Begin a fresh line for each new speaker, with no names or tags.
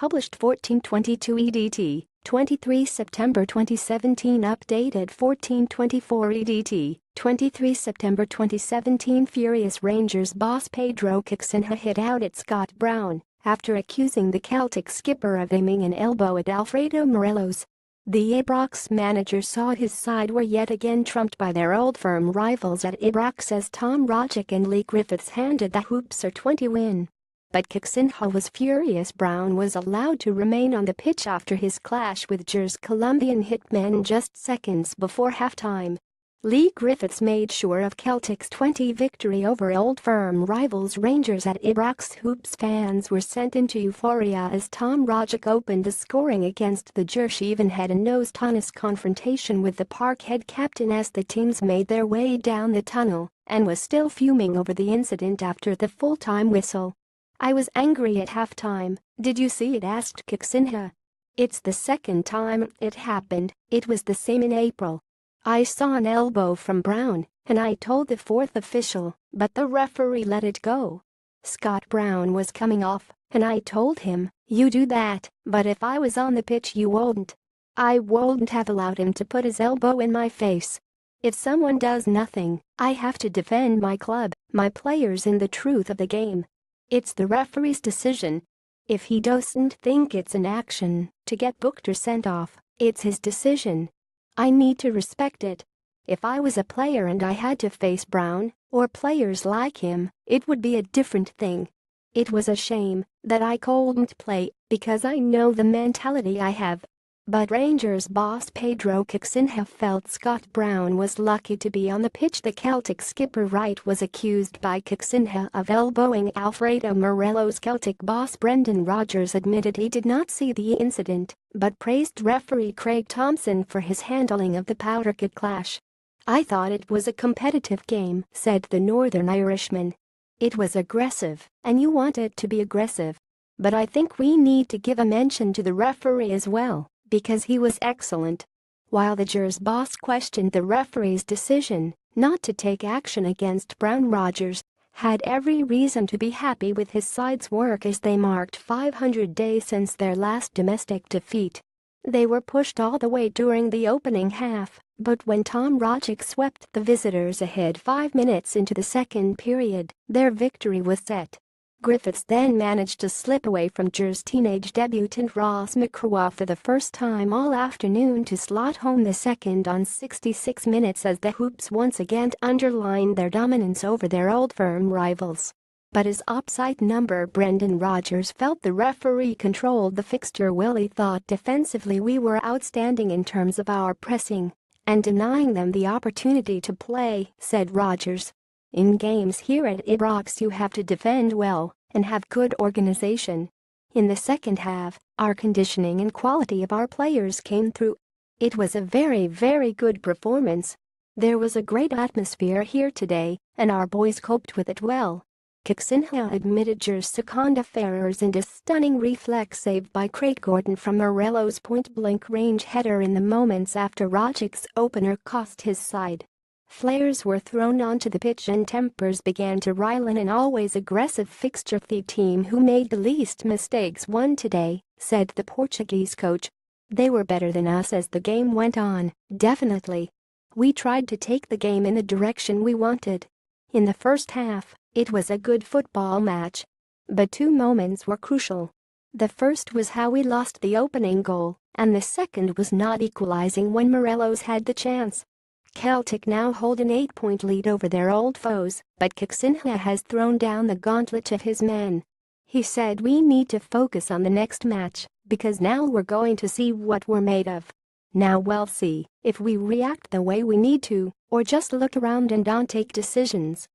published 1422 EDT, 23 September 2017 updated 1424 EDT, 23 September 2017 Furious Rangers boss Pedro Caixinha hit out at Scott Brown after accusing the Celtic skipper of aiming an elbow at Alfredo Morelos. The Ibrox manager saw his side were yet again trumped by their old firm rivals at Ibrox as Tom Rogic and Leigh Griffiths handed the Hoops a 20 win. But Caixinha was furious. Brown was allowed to remain on the pitch after his clash with Gers Colombian hitman just seconds before halftime. Leigh Griffiths made sure of Celtic's 20 victory over old firm rivals Rangers at Ibrox Hoops. Fans were sent into euphoria as Tom Rogic opened the scoring against the GersHe, even had a nosetonose confrontation with the Parkhead captain as the teams made their way down the tunnel, and was still fuming over the incident after the full-time whistle. "I was angry at halftime, did you see it?" asked Caixinha. "It's the second time it happened, it was the same in April. I saw an elbow from Brown, and I told the fourth official, but the referee let it go. Scott Brown was coming off, and I told him, you do that, but if I was on the pitch you wouldn't. I wouldn't have allowed him to put his elbow in my face. If someone does nothing, I have to defend my club, my players and the truth of the game. It's the referee's decision. If he doesn't think it's an action to get booked or sent off, it's his decision. I need to respect it. If I was a player and I had to face Brown, or players like him, it would be a different thing. It was a shame that I couldn't play, because I know the mentality I have." But Rangers boss Pedro Caixinha felt Scott Brown was lucky to be on the pitch. The Celtic skipper Wright was accused by Caixinha of elbowing Alfredo Morelos. Celtic boss Brendan Rodgers admitted he did not see the incident, but praised referee Craig Thompson for his handling of the Parkhead clash. "I thought it was a competitive game," said the Northern Irishman. "It was aggressive, and you want it to be aggressive. But I think we need to give a mention to the referee as well, because he was excellent." While the Gers boss questioned the referee's decision not to take action against Brown, Rodgers had every reason to be happy with his side's work as they marked 500 days since their last domestic defeat. They were pushed all the way during the opening half, but when Tom Rogic swept the visitors ahead 5 minutes into the second period, their victory was set. Griffiths then managed to slip away from Gers teenage debutant Ross McCraw for the first time all afternoon to slot home the second on 66 minutes as the Hoops once again underlined their dominance over their old firm rivals. But as offside number Brendan Rodgers felt the referee controlled the fixture well. He thought defensively we were outstanding in terms of our pressing and denying them the opportunity to play, said Rodgers. "In games here at Ibrox you have to defend well and have good organization. In the second half, our conditioning and quality of our players came through. It was a very good performance. There was a great atmosphere here today, and our boys coped with it well." Caixinha admitted Gers' second errors and a stunning reflex save by Craig Gordon from Morelos' point-blank range header in the moments after Rogic's opener cost his side. Flares were thrown onto the pitch and tempers began to rile in an always aggressive fixture. "The team who made the least mistakes won today," said the Portuguese coach. "They were better than us as the game went on, definitely. We tried to take the game in the direction we wanted. In the first half, it was a good football match. But 2 moments were crucial. The first was how we lost the opening goal, and the second was not equalizing when Morelos had the chance." Celtic now hold an 8-point lead over their old foes, but Caixinha has thrown down the gauntlet to his men. He said, "We need to focus on the next match, because now we're going to see what we're made of. Now we'll see if we react the way we need to, or just look around and don't take decisions."